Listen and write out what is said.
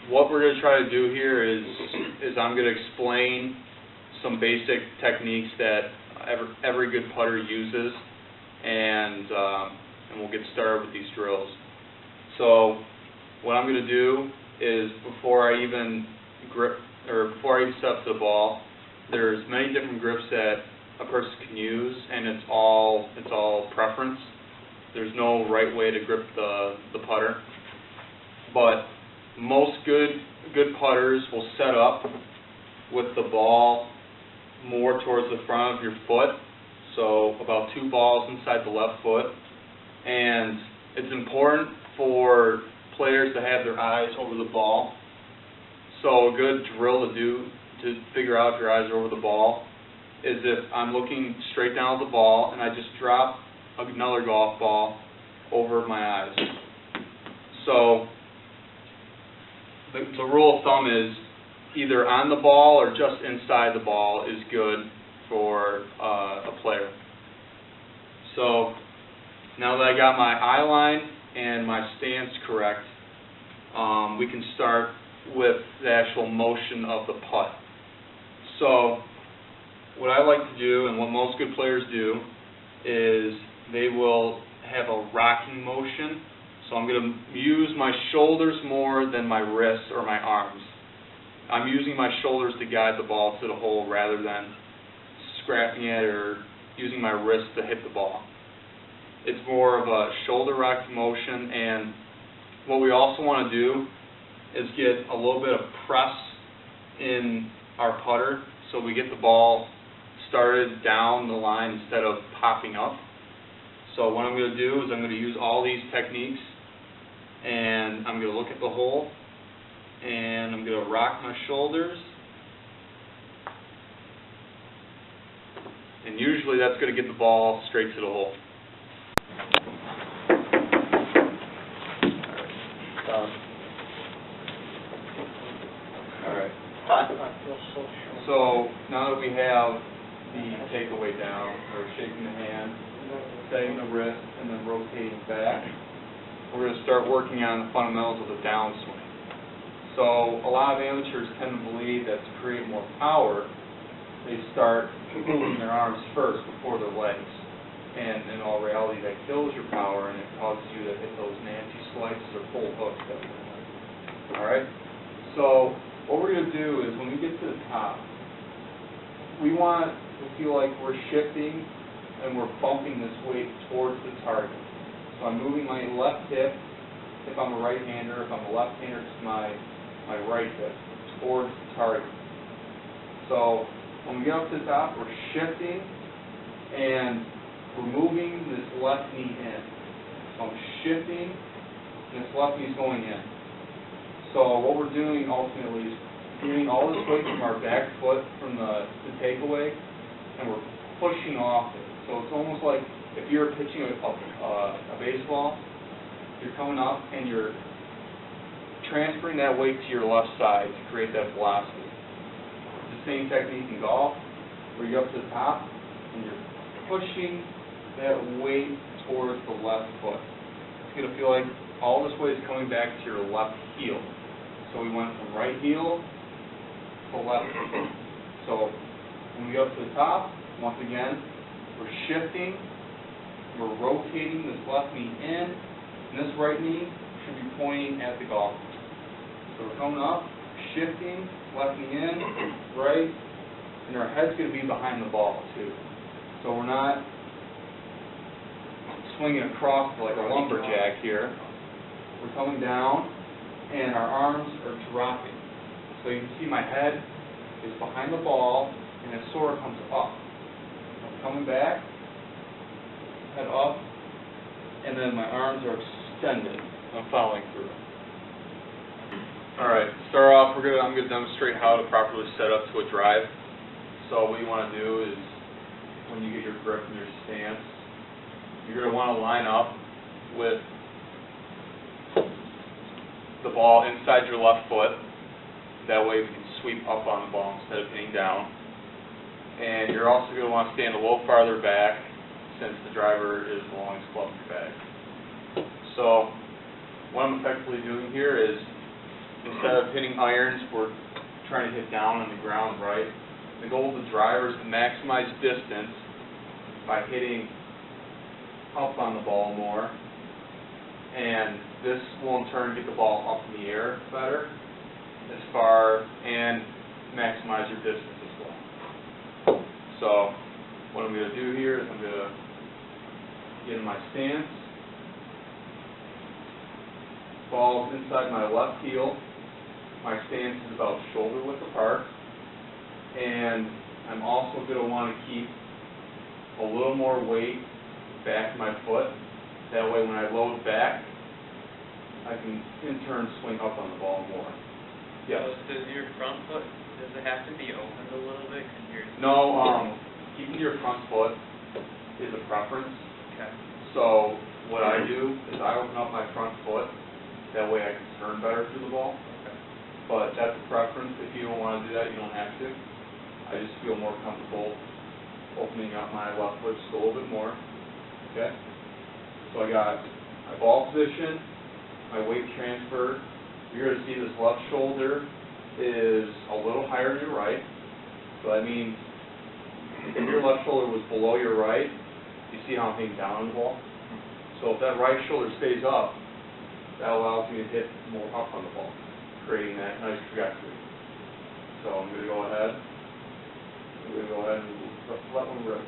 what we're going to try to do here is I'm going to explain some basic techniques that every good putter uses, and we'll get started with these drills. So what I'm going to do is before I even set up the ball, there's many different grips that a person can use, and it's all preference. There's no right way to grip the putter, but most good putters will set up with the ball more towards the front of your foot, so about 2 balls inside the left foot. And it's important for players to have their eyes over the ball. So a good drill to do to figure out if your eyes are over the ball is if I'm looking straight down at the ball and I just drop another golf ball over my eyes. So the rule of thumb is either on the ball or just inside the ball is good for a player. So now that I got my eye line and my stance correct, we can start with the actual motion of the putt. So what I like to do, and what most good players do, is they will have a rocking motion. So I'm going to use my shoulders more than my wrists or my arms. I'm using my shoulders to guide the ball to the hole rather than scrapping it or using my wrist to hit the ball. It's more of a shoulder rocking motion, and what we also want to do is get a little bit of press in our putter so we get the ball started down the line instead of popping up. So what I'm going to do is I'm going to use all these techniques, and I'm going to look at the hole, and I'm going to rock my shoulders, and usually that's going to get the ball straight to the hole. Alright. So now that we have the takeaway down, we're shaking the hand, setting the wrist, and then rotating back, we're going to start working on the fundamentals of the downswing. So a lot of amateurs tend to believe that to create more power, they start moving their arms first before their legs. And in all reality, that kills your power, and it causes you to hit those nasty slices or full hooks. Alright? So what we're going to do is when we get to the top, we want to feel like we're shifting and we're bumping this weight towards the target. So I'm moving my left hip, if I'm a right-hander, if I'm a left-hander, it's my right hip, towards the target. So when we get up to the top, we're shifting and we're moving this left knee in. So I'm shifting and this left knee is going in. So what we're doing ultimately is getting all this weight from our back foot from the takeaway, and we're pushing off it. So it's almost like if you're pitching a baseball, you're coming up and you're transferring that weight to your left side to create that velocity. It's the same technique in golf, where you go up to the top and you're pushing that weight towards the left foot. It's going to feel like all this weight is coming back to your left heel. So we went from right heel to left heel. So when we go up to the top, once again, we're shifting, we're rotating this left knee in, and this right knee should be pointing at the golf. So we're coming up, shifting, left knee in, right, and our head's going to be behind the ball too. So we're not swinging across like a lumberjack here. We're coming down, and our arms are dropping. So you can see my head is behind the ball, and it sort of comes up. I'm coming back, head up, and then my arms are extended. I'm following through. Alright, to start off, I'm going to demonstrate how to properly set up to a drive. So what you want to do is, when you get your grip and your stance, you're going to want to line up with the ball inside your left foot. That way we can sweep up on the ball instead of hitting down. And you're also going to want to stand a little farther back since the driver is the longest club in your bag. So what I'm effectively doing here is instead of hitting irons, we're trying to hit down on the ground right. The goal of the driver is to maximize distance by hitting up on the ball more, and this will in turn get the ball up in the air better as far and maximize your distance as well. So what I'm going to do here is I'm going to get in my stance. Ball's inside my left heel. My stance is about shoulder width apart. And I'm also going to want to keep a little more weight back in my foot. That way when I load back, I can in turn swing up on the ball more. Yes? So does your front foot, does it have to be opened a little bit? No, keeping your front foot is a preference. Okay. So what I do is I open up my front foot. That way I can turn better through the ball. Okay. But that's a preference. If you don't want to do that, you don't have to. I just feel more comfortable opening up my left foot just a little bit more. Okay? So I got my ball position, my weight transfer. You're going to see this left shoulder is a little higher than your right. So that means if your left shoulder was below your right, you see how I'm hitting down on the ball? So if that right shoulder stays up, that allows me to hit more up on the ball, creating that nice trajectory. So I'm going to go ahead and let one rip.